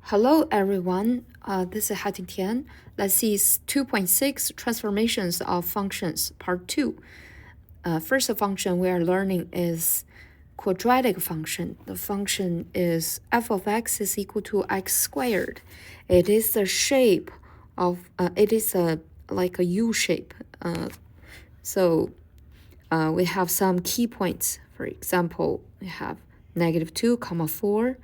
Hello everyone, this is Hating Tian. Let's see 2.6 transformations of functions, part 2. First function we are learning is quadratic function. The function is f of x is equal to x squared. It is the shape of, like a U shape. So we have some key points. For example, we have -2, 4,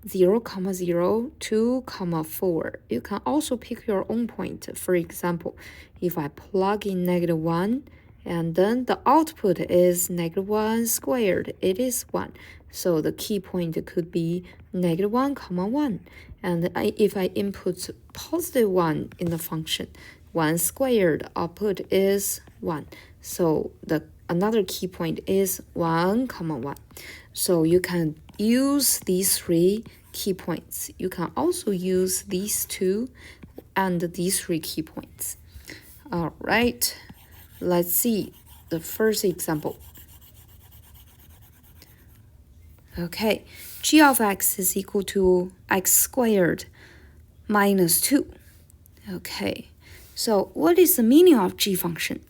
0, 0, 2, 4. You can also pick your own point. For example, if I plug in -1, and then the output is -1 squared, it is 1. So the key point could be -1, 1. And if I input +1 in the function, 1 squared, output is 1. So another key point is 1, 1. So you can use these three key points. You can also use these two and these three key points. All right, let's see the first example. Okay, g of x is equal to x squared minus 2. Okay, so what is the meaning of g function?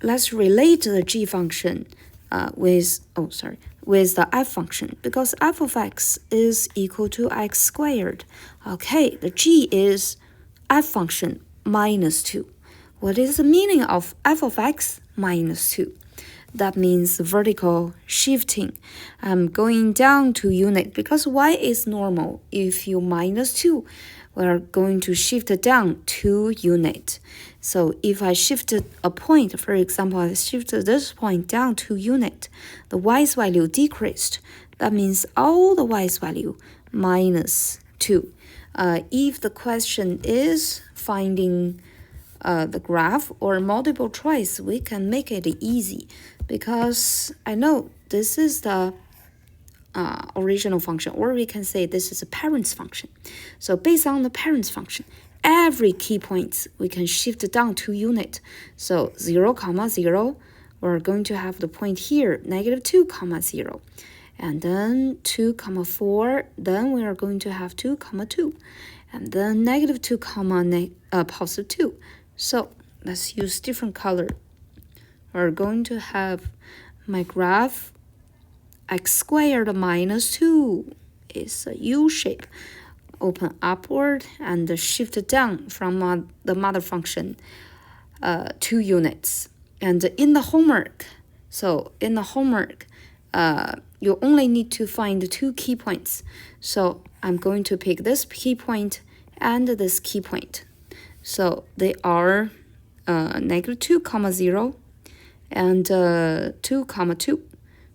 Let's relate the g function with the f function, because f of x is equal to x squared. Okay, the g is f function minus 2. What is the meaning of f of x minus 2? That means vertical shifting. I'm going down to unit because y is normal. If you minus 2, we're going to shift down to unit. So if I shifted a point, for example, I shifted this point down to unit, the y's value decreased. That means all the y's value minus 2. If the question is finding the graph or multiple choice, we can make it easy because I know this is the original function, or we can say this is a parent's function. So based on the parent's function, every key point we can shift down to unit. So 0, 0, we're going to have the point here, -2, 0. And then 2, 4, then we are going to have 2, 2. And then -2, +2. So let's use different color. We're going to have my graph x squared minus 2 is a U shape. Open upward and shift down from the mother function 2 units. And in the homework, you only need to find 2 key points. So I'm going to pick this key point and this key point. So they are -2, 0 and 2, 2.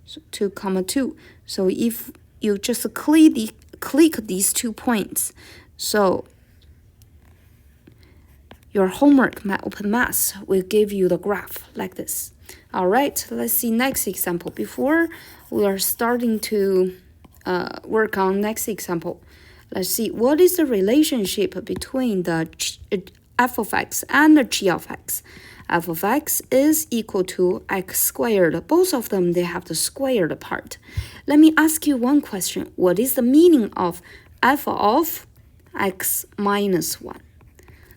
So 2, 2. So if you just click these 2 points, so your homework, Open Math, will give you the graph like this. All right, let's see next example. Before we are starting to work on next example, let's see what is the relationship between the f of x and the g of x. F of x is equal to x squared. Both of them, they have the squared part. Let me ask you one question. What is the meaning of f of x minus 1?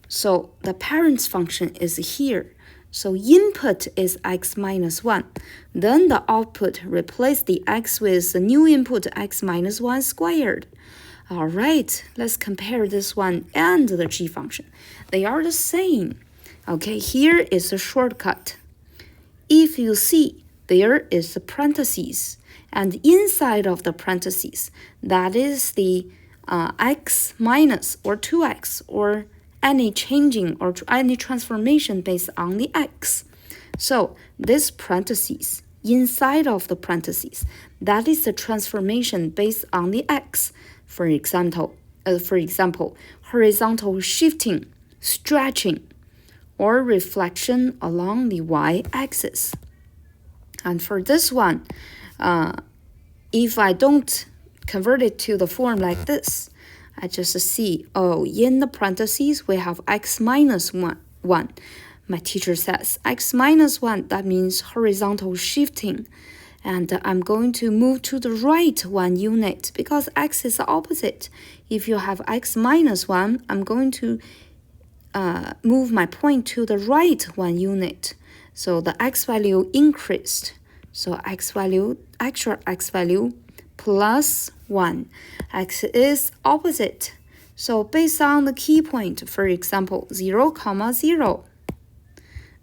So the parent's function is here. So input is x minus 1. Then the output replace the x with the new input x minus 1 squared. All right, let's compare this one and the g function. They are the same. Okay, here is a shortcut. If you see, there is a parentheses, and inside of the parentheses, that is the x minus or 2x or any changing or any transformation based on the x. So this parentheses, inside of the parentheses, that is the transformation based on the x. For example, horizontal shifting, stretching, or reflection along the y-axis. And for this one, if I don't convert it to the form like this, I just see, in the parentheses, we have x minus 1. My teacher says x minus 1, that means horizontal shifting. And I'm going to move to the right 1 unit because x is the opposite. If you have x minus 1, I'm going to move my point to the right 1 unit. So the x value increased. So actual x value plus 1. X is opposite. So based on the key point, for example, 0, 0,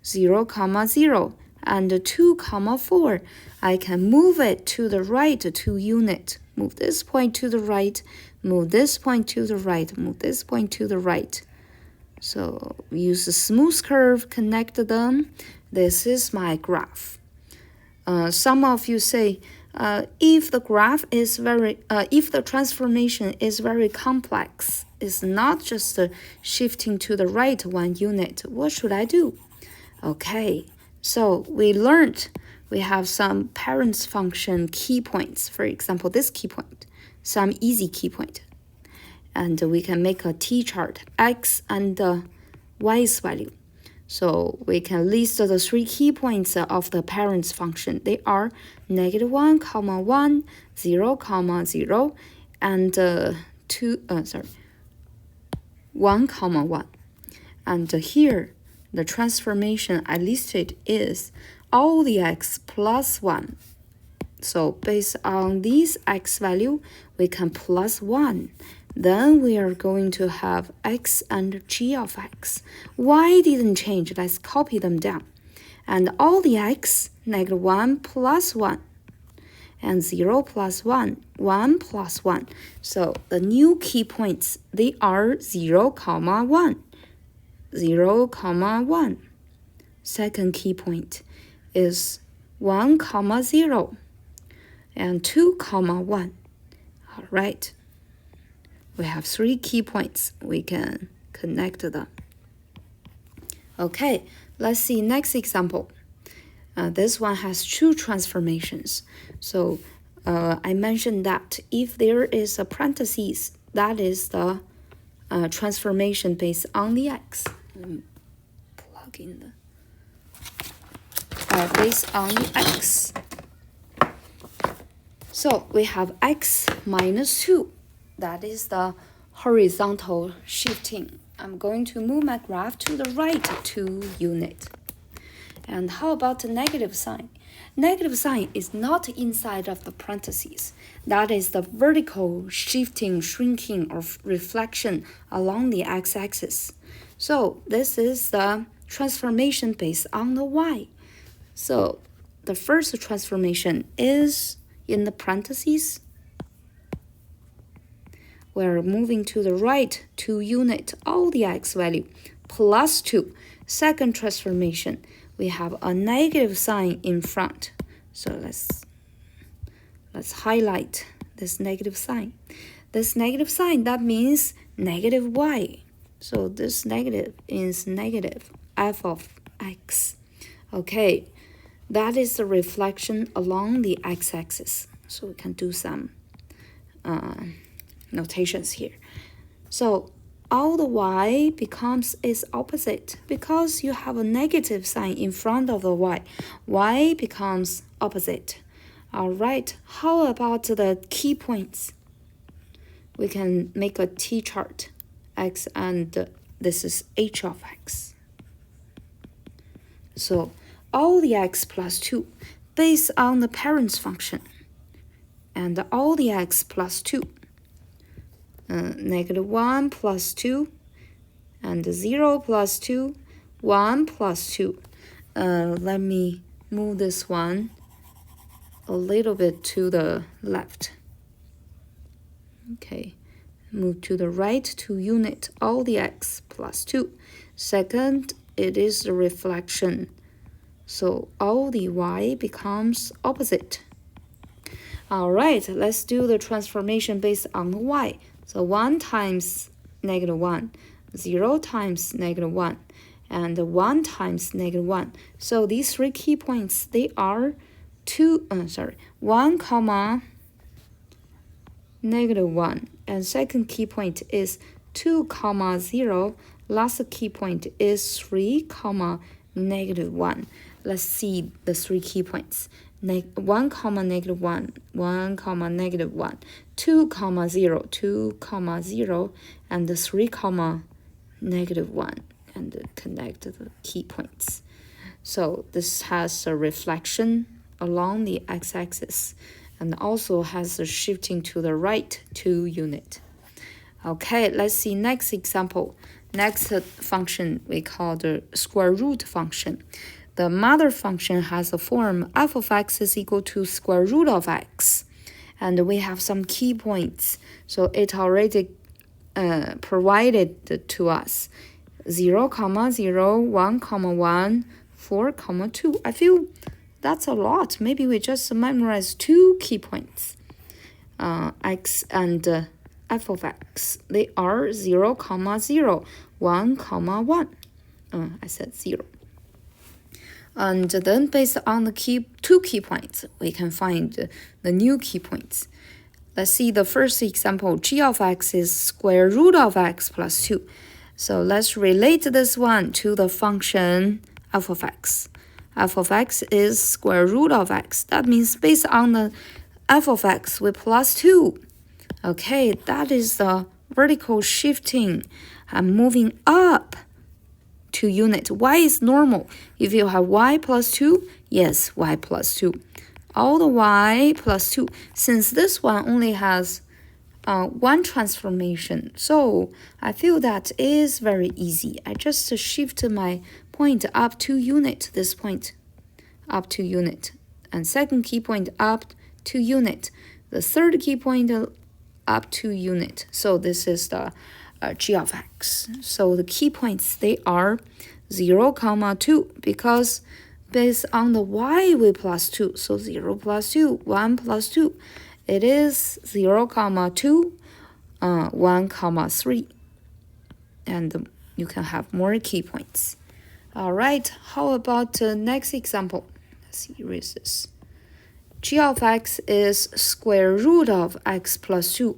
0, 0, and 2, 4, I can move it to the right 2 unit. Move this point to the right, move this point to the right, move this point to the right. So use a smooth curve, connect them. This is my graph. Some of you say, if the graph is if the transformation is very complex, it's not just shifting to the right 1 unit, what should I do? Okay, so we learned we have some parents function key points. For example, this key point, some easy key point. And we can make a t-chart, x and y's value. So we can list the 3 key points of the parents function. They are -1, 1, 0, 0, and 1, 1. And here, the transformation I listed is all the x plus 1. So based on this x value, we can plus 1. Then we are going to have x and g of x. Y didn't change. Let's copy them down. And all the x, -1 plus 1. And 0 plus 1, 1 plus 1. So the new key points, they are 0, 1. 0, 1. Second key point is 1, 0. And 2, 1. All right. We have 3 key points. We can connect them. Okay, let's see next example. This one has 2 transformations. So I mentioned that if there is a parentheses, that is the transformation based on the x. Let me plug in the based on the x. So we have x minus 2. That is the horizontal shifting. I'm going to move my graph to the right 2 unit. And how about the negative sign? Negative sign is not inside of the parentheses. That is the vertical shifting, shrinking, or reflection along the x-axis. So this is the transformation based on the y. So the first transformation is in the parentheses. We're moving to the right 2 unit, all the x value, plus 2. Second transformation, we have a negative sign in front. So let's highlight this negative sign. This negative sign, that means negative y. So this negative is negative f of x. Okay, that is the reflection along the x-axis. So we can do some notations here. So all the y becomes its opposite because you have a negative sign in front of the y. Y becomes opposite. All right, how about the key points? We can make a t-chart, x, and this is h of x. So all the x plus 2 based on the parents function, and all the x plus 2. -1 plus 2, and 0 plus 2, 1 plus 2. Let me move this one a little bit to the left. Okay, move to the right 2 unit, all the x plus 2. Second, it is the reflection. So all the y becomes opposite. All right, let's do the transformation based on the y. So 1 times -1, 0 times -1, and 1 times -1. So these 3 key points, they are 1 comma -1. And second key point is 2 comma 0. Last key point is 3 comma -1. Let's see the 3 key points. 1 comma negative 1, 1 comma negative 1, 2 comma 0, 2 comma 0, and 3 comma negative 1, and connect the key points. So this has a reflection along the x-axis and also has a shifting to the right 2 unit. Okay, let's see next example. Next function we call the square root function. The mother function has a form f of x is equal to square root of x. And we have some key points. So it already provided to us 0, 0, 1, 1, 4, 2. I feel that's a lot. Maybe we just memorize 2 key points. X and f of x. They are 0, 0, 1, 1. I said 0. And then based on the 2 key points, we can find the new key points. Let's see the first example. G of x is square root of x plus 2. So let's relate this one to the function f of x. F of x is square root of x. That means based on the f of x, we plus 2. Okay, that is the vertical shifting and moving up 2 units. Y is normal. If you have y plus 2, yes, y plus 2. All the y plus 2. Since this one only has 1 transformation, so I feel that is very easy. I just shift my point up 2 unit, this point up 2 unit. And second key point up 2 unit. The third key point up 2 unit. So this is the g of x. So the key points, they are 0, 2, because based on the y we plus 2, so 0 plus 2, 1 plus 2, it is 0, 2, 1, 3. And you can have more key points. All right, how about next example? Let's erase this. G of x is square root of x plus 2.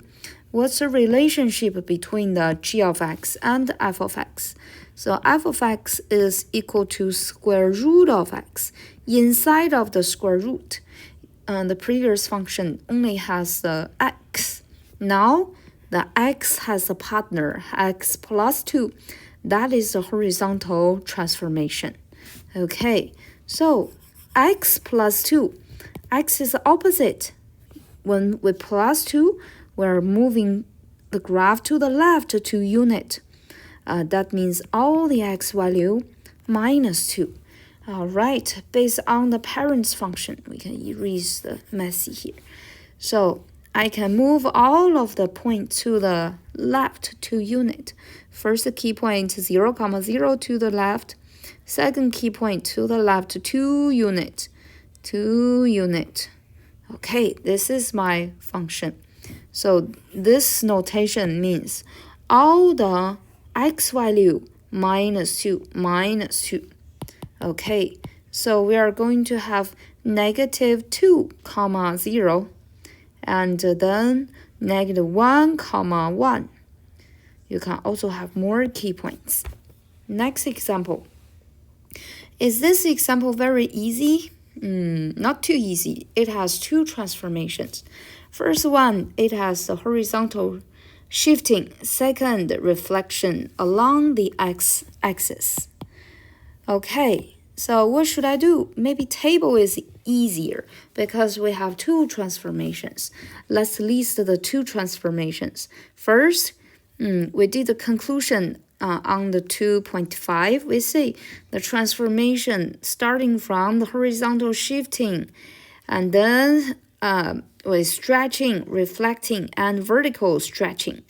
What's the relationship between the g of x and f of x? So f of x is equal to square root of x inside of the square root. The previous function only has the x. Now the x has a partner, x plus 2. That is the horizontal transformation. Okay, so x plus 2. X is opposite. When we plus 2, we're moving the graph to the left 2 unit. That means all the x value minus 2. All right, based on the parents function, we can erase the messy here. So I can move all of the points to the left 2 unit. First key point 0, 0 to the left. Second key point to the left 2 unit. 2 unit. Okay, this is my function. So this notation means all the x value minus 2, minus 2. Okay, so we are going to have negative 2, 0, and then negative 1, 1. You can also have more key points. Next example. Is this example very easy? Not too easy. It has 2 transformations. First one, it has a horizontal shifting. Second, reflection along the x-axis. Okay, so what should I do? Maybe table is easier because we have 2 transformations. Let's list the 2 transformations. First, we did the conclusion on the 2.5. We see the transformation starting from the horizontal shifting and then with stretching, reflecting, and vertical shifting.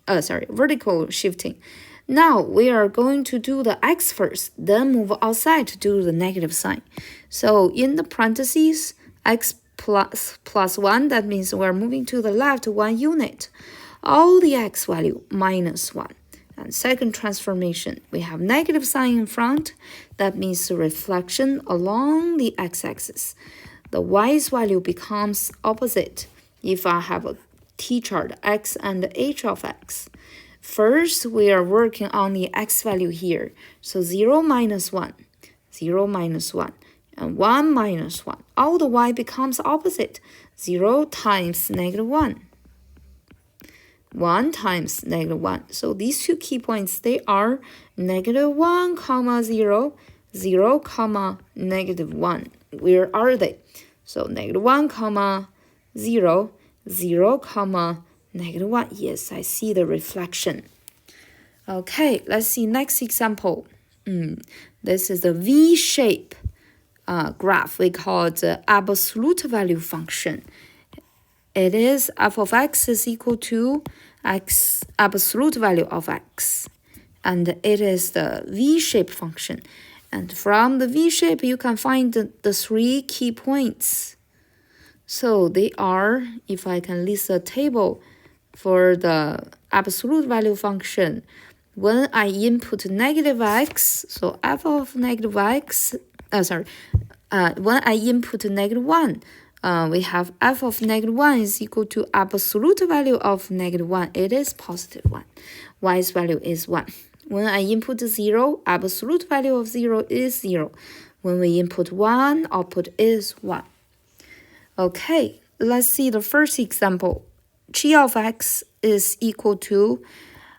Now we are going to do the x first, then move outside to do the negative sign. So in the parentheses, x plus 1, that means we're moving to the left 1 unit. All the x value minus 1. And second transformation, we have negative sign in front. That means the reflection along the x-axis. The y's value becomes opposite if I have a t-chart, x and h of x. First, we are working on the x value here. So 0 minus 1, 0 minus 1. and 1 minus 1. All the y becomes opposite. 0 times -1. 1 times -1. So these two key points, they are -1, comma 0, 0, comma -1. Where are they? So -1, comma 0, 0, comma -1. Yes, I see the reflection. Okay, let's see next example. This is the V-shape graph. We call it the absolute value function. It is f of x is equal to x absolute value of x. And it is the V-shape function. And from the V-shape, you can find the three key points. So they are, if I can list a table for the absolute value function, when I input negative x, so f of negative x, when I input -1, we have f of -1 is equal to absolute value of -1. It is positive 1. Y's value is 1. When I input 0, absolute value of 0 is 0. When we input 1, output is 1. Okay, let's see the first example. G of x is equal to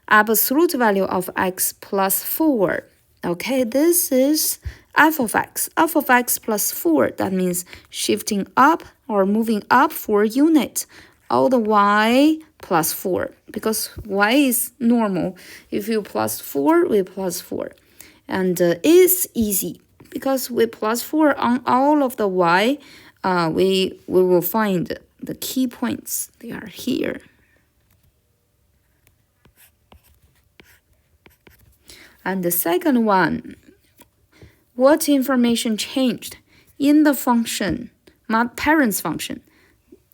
absolute value of x plus 4. Okay, this is f of x. f of x plus 4, that means shifting up or moving up 4 units. All the y plus 4, because y is normal. If you plus 4, we plus 4. And it's easy, because we plus 4 on all of the y, we will find the key points. They are here. And the second one, what information changed in the function, my parent's function?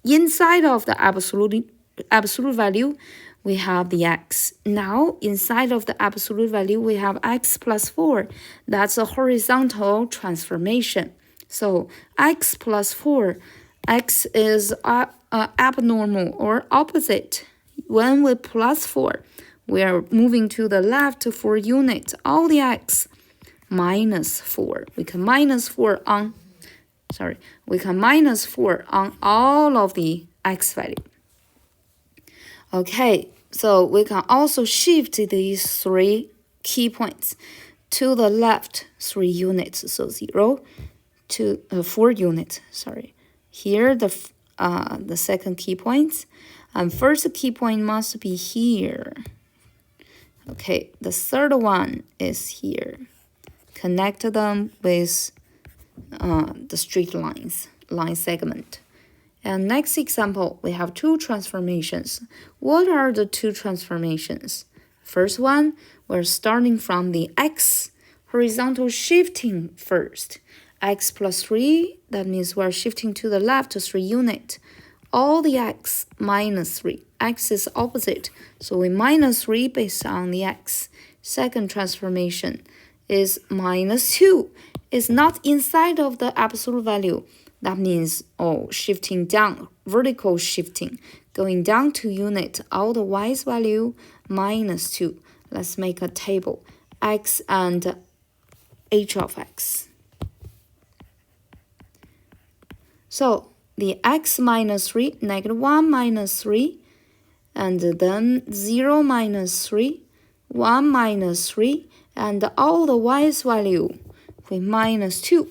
Inside of the absolute value, we have the x. Now, inside of the absolute value, we have x plus 4. That's a horizontal transformation. So x plus 4, x is abnormal or opposite. When we plus 4, we are moving to the left 4 units. All the x minus 4. We can minus 4 on all of the x value. Okay, so we can also shift these 3 key points to the left 3 units. So 0 to 4 units. Here the second key point, and first key point must be here. Okay, the third one is here. Connect them with the straight line segment. And next example, we have 2 transformations. What are the 2 transformations? First one, we're starting from the x horizontal shifting first. X plus 3, that means we're shifting to the left 3 units. All the x minus 3. X is opposite, so we minus 3 based on the x. Second transformation is minus 2. It's not inside of the absolute value. That means, shifting down, vertical shifting, going down 2 units, all the y's value minus 2. Let's make a table, x and h of x. So the x minus 3, -1 minus 3, and then 0 minus 3, 1 minus 3, and all the y's value, we minus 2.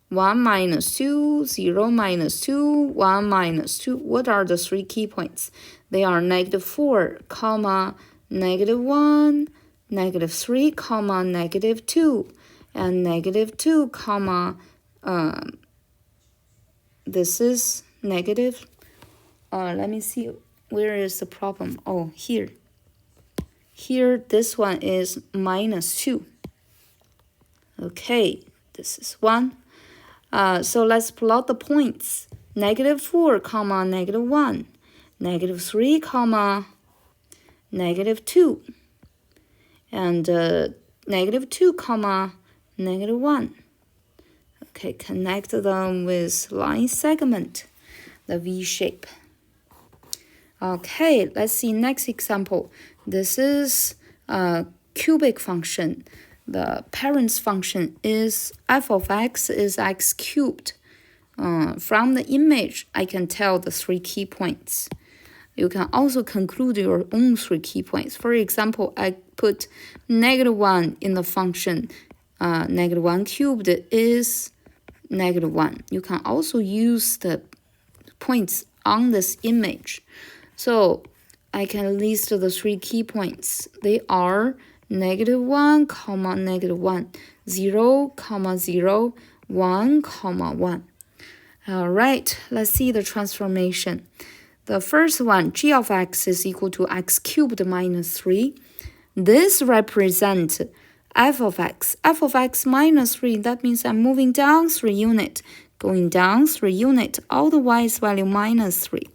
1 minus 2, 0 minus 2, 1 minus 2. What are the 3 key points? They are -4, comma, -1, -3, comma, -2, and -2, comma, this is negative. Let me see, where is the problem? Oh, here. Here, this one is minus 2. Okay, this is 1. So let's plot the points. -4, comma, -1. -3, comma, -2. And -2, comma, -1. Okay, connect them with line segment, the V shape. Okay, let's see next example. This is a cubic function. the parent's function is f of x is x cubed. From the image, I can tell the 3 key points. You can also conclude your own 3 key points. For example, I put -1 in the function. -1 cubed is -1. You can also use the points on this image. So I can list the 3 key points. They are -1, -1, 0, 0, 1, 1. All right, let's see the transformation. The first one, g of x is equal to x cubed minus 3. This represents f of x. f of x minus 3, that means I'm moving down 3 units, going down 3 units, all the y's value minus 3.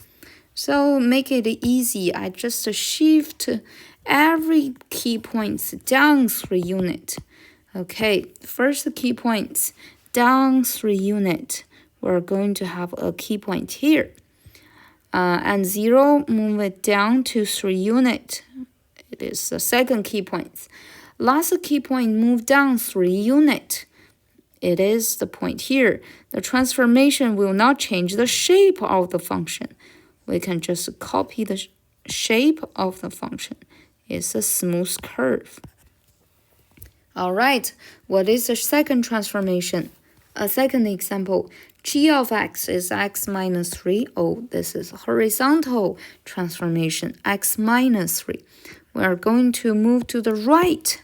So make it easy, I just shift every key points down 3 units. Okay, first key points, down 3 units. We're going to have a key point here. And 0, move it down to 3 units. It is the second key point. Last key point, move down 3 units. It is the point here. The transformation will not change the shape of the function. We can just copy the shape of the function. It's a smooth curve. All right, what is the second transformation? A second example, g of x is x minus 3. Oh, this is horizontal transformation, x minus 3. We are going to move to the right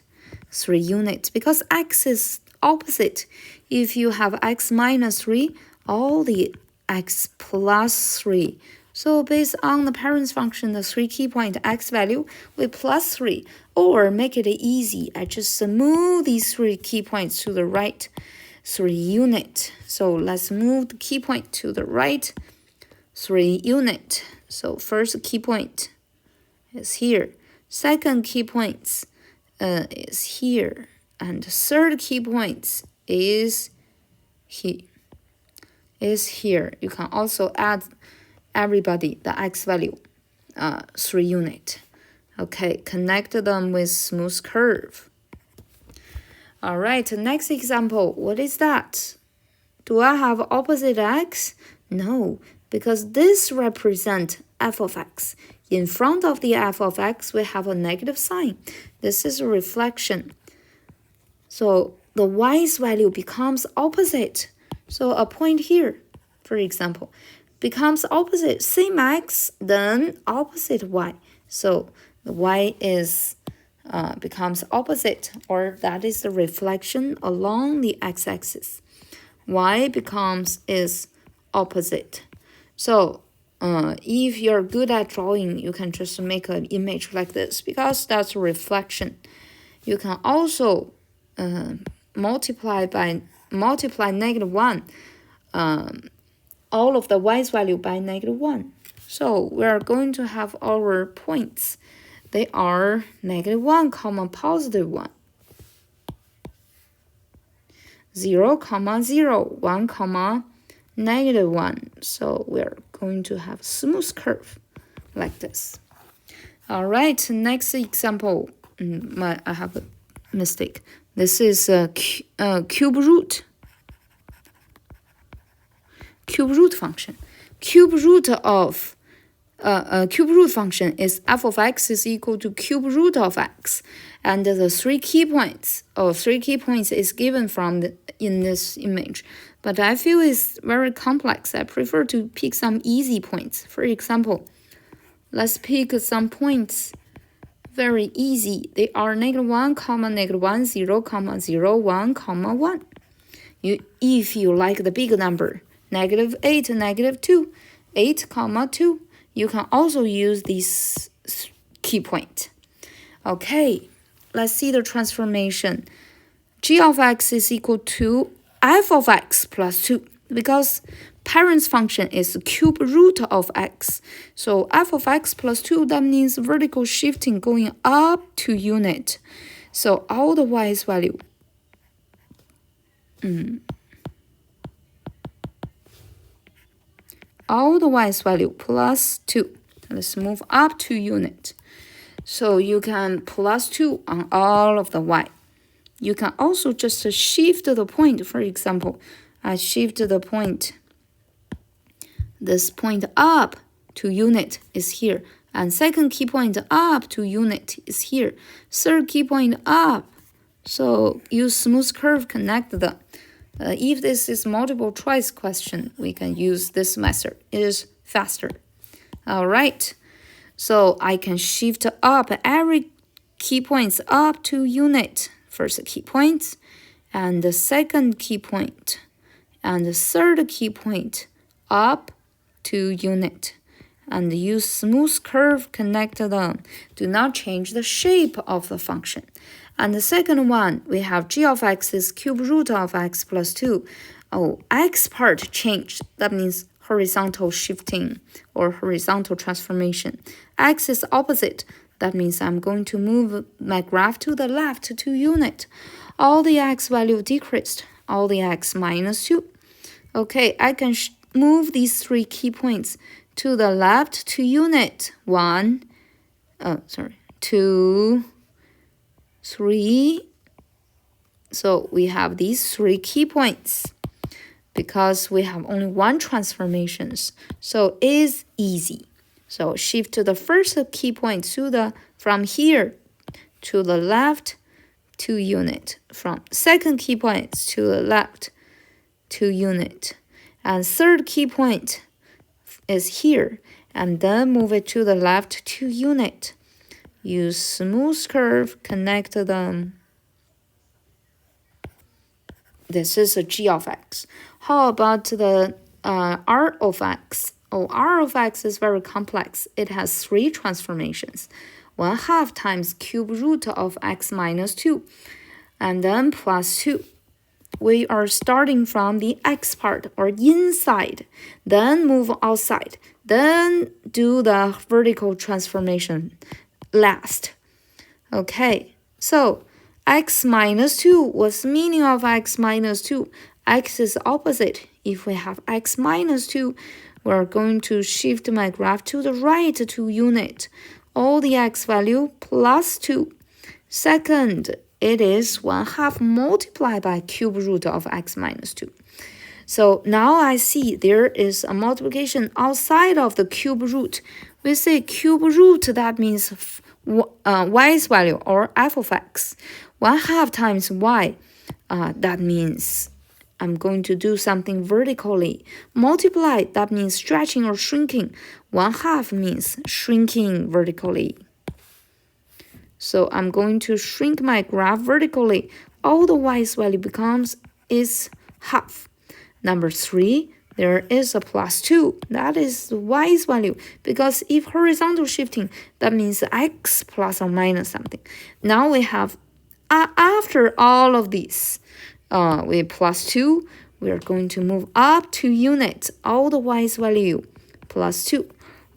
3 units because x is opposite. If you have x minus 3, all the x plus 3. So based on the parent's function, the 3 key point x value, we plus 3. Or make it easy, I just move these 3 key points to the right 3 units. So let's move the key point to the right 3 units. So first key point is here. Second key point is here. And third key point is here. You can also add everybody the x value 3 units. Okay, connect them with smooth curve. All right, next example, what is that? Do I have opposite x? No, because this represents f of x. In front of the f of x, we have a negative sign. This is a reflection. So the y's value becomes opposite. So a point here, for example, becomes opposite. Same x, then opposite y. So the y is becomes opposite, or that is the reflection along the x-axis. Y is opposite. So if you're good at drawing, you can just make an image like this because that's a reflection. You can also multiply -1, all of the y's value by -1. So we are going to have our points. They are -1, +1. 0, 0, 1, -1. So we're going to have a smooth curve like this. All right, next example. I have a mistake. This is a cube root. Cube root function. Cube root of cube root function is f of x is equal to cube root of x, and the 3 key points is given in this image. But I feel it's very complex. I prefer to pick some easy points. For example, let's pick some points. Very easy. They are -1, -1, 0, 0, 1, 1. If you like the big number, -8, -2, 8, 2. You can also use this key point. Okay, let's see the transformation. G of x is equal to f of x plus 2 because parent's function is cube root of x. So f of x plus 2, that means vertical shifting going up 2 units. So all the y's value. All the y's value plus 2. Let's move up 2 units. So you can plus 2 on all of the y. you can also just shift the point. For example, I shift the point. This point up to unit is here. And second key point up to unit is here. Third key point up. So use smooth curve, connect them. If this is multiple choice question, we can use this method. It is faster. All right. So I can shift up every key points up to unit. First key point, and the second key point, and the third key point up to unit. And use smooth curve, connect them. Do not change the shape of the function. And the second one, we have g of x is cube root of x plus 2. Oh, x part changed. That means horizontal shifting or horizontal transformation. X is opposite. That means I'm going to move my graph to the left to unit. All the x value decreased. All the x minus 2. Okay, I can move these three key points to the left to unit. 2, 3. So we have these three key points because we have only one transformations. So it is easy. So shift to the first key point from here to the left to unit. From second key point to the left to unit. And third key point is here. And then move it to the left to unit. Use smooth curve, connect them. This is a g of x. How about the r of x? Oh, r of x is very complex. It has three transformations. 1/2 times cube root of x minus 2. And then plus 2. We are starting from the x part or inside. Then move outside. Then do the vertical transformation last. Okay, so x minus 2, what's the meaning of x minus 2? X is opposite. If we have x minus 2, we're going to shift my graph to the right to unit. All the x value plus 2. Second, it is 1/2 multiplied by cube root of x minus 2. So now I see there is a multiplication outside of the cube root. We say cube root, that means y's value or f of x. 1/2 times y, that means I'm going to do something vertically. Multiply, that means stretching or shrinking. 1/2 means shrinking vertically. So I'm going to shrink my graph vertically. All the y's value is half. Number 3, there is a plus 2. That is the y's value. Because if horizontal shifting, that means x plus or minus something. Now we have, after all of these, we plus 2, we are going to move up to unit. All the y's value plus 2.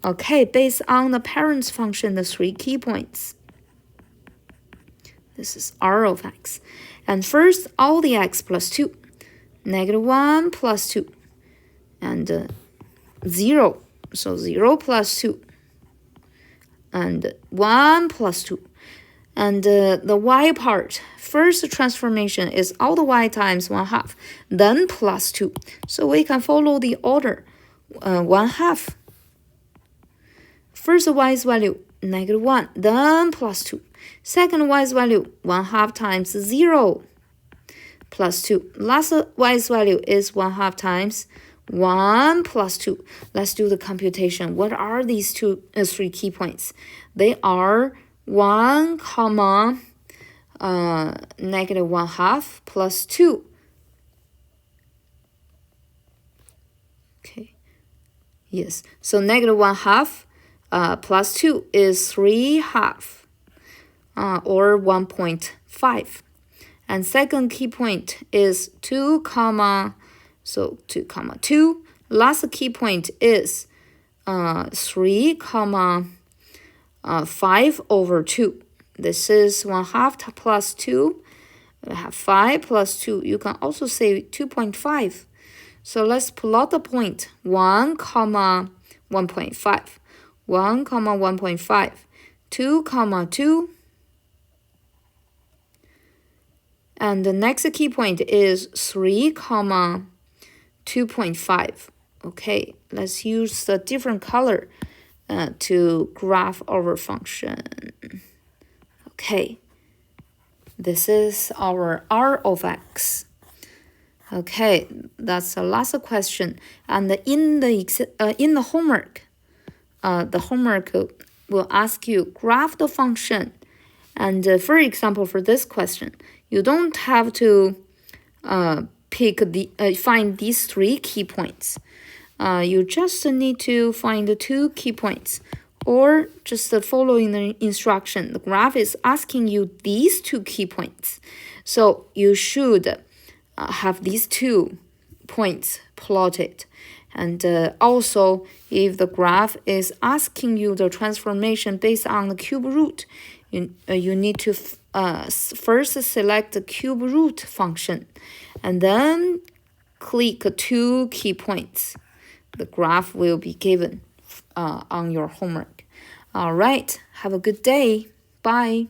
Okay, based on the parent function, the three key points. This is r of x. And first, all the x plus 2. -1 plus 2. And 0. So 0 plus 2. And 1 plus 2. And the y part, first transformation is all the y times 1/2. Then plus 2. So we can follow the order. 1/2. First y's value, -1. Then plus 2. Second y's value, 1/2 times 0 plus 2. Last y's value is 1/2 times 1 plus 2. Let's do the computation. What are these three key points? They are 1, -1/2 plus 2. Okay. Yes. So -1/2 plus 2 is 3/2. Or 1.5. And second key point is 2, 2. Last key point is 3, 5 over 2. This is 1/2 plus 2. We have 5 plus 2. You can also say 2.5. So let's plot the point. 1, 1.5. 1, 1.5. 2, 2. And the next key point is 3, comma 2.5. Okay, let's use a different color to graph our function. Okay, this is our R of x. Okay, that's the last question. And in the homework, the homework will ask you graph the function. And for example, for this question, you don't have to find these 3 key points. You just need to find the 2 key points, or just following the instruction. The graph is asking you these 2 key points, so you should have these 2 points plotted. And also, if the graph is asking you the transformation based on the cube root, you need to first select the cube root function, and then click 2 key points. The graph will be given on your homework. All right, have a good day. Bye.